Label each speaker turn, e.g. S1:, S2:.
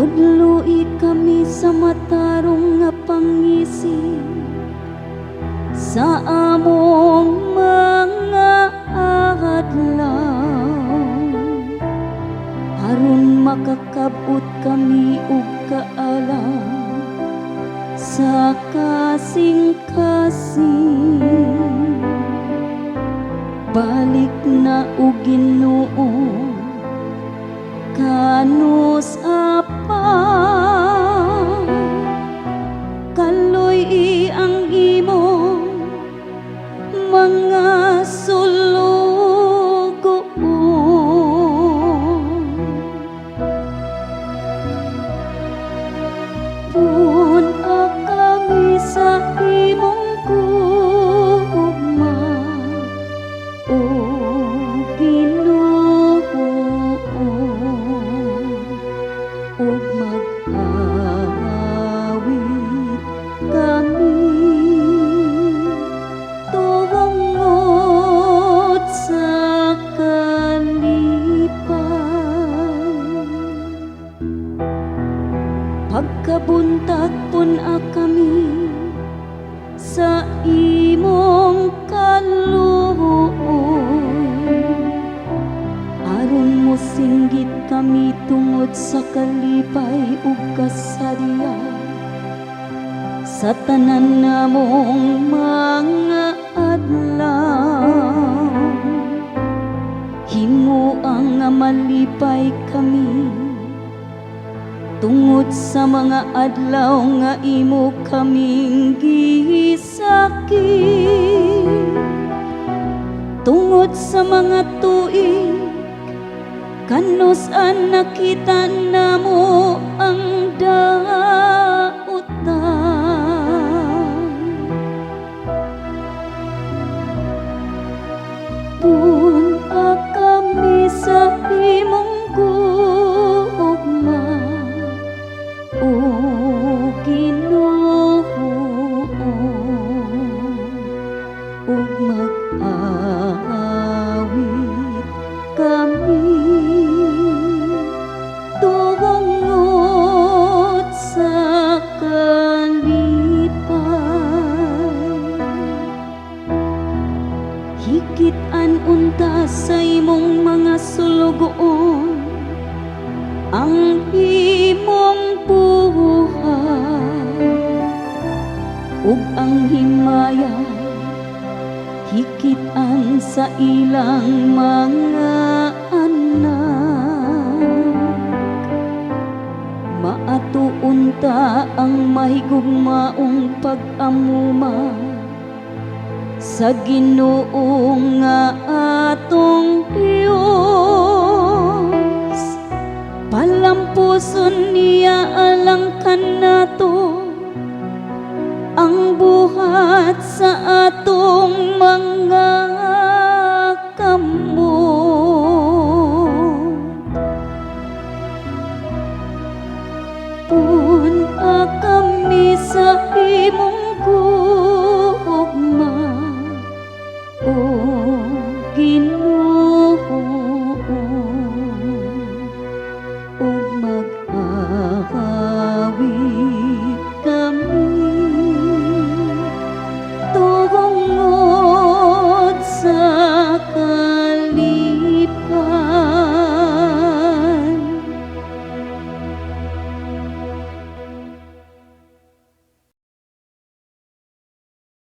S1: Tudloi kami sa matarong nga pangisi sa among mga adlaw, aron makakabot kami og kaalam sa kasing-kasing. Balik na og Ginoo kanus apa, kaloy ang imong mga sulugoon. Puna kami sa imong gugma, o Ginoo, ug mag-awit kami tungod sa kalipay. Pagkabuntag pun-a kami sa imong kaluoy, aron mo singgit kami tungod sa kalipay ug kasadya sa tanan namong mga adlaw. Himuang nga malipay kami tungod sa mga adlaw nga imo kaming gisakit, tungod sa mga tuig kanus-an nakita namo ang dautan. Puna kami sa imong gugma, o Ginoo, ug mag-awit kami tungod sa kalipay. Higit-an unta sa imong mga sulugoon ang imong buhay, ug ang himaya higit-an sa ilang mga anak. Maatuunta ang mahigugmaong pag-amuma sa Ginoo nga atong Dios.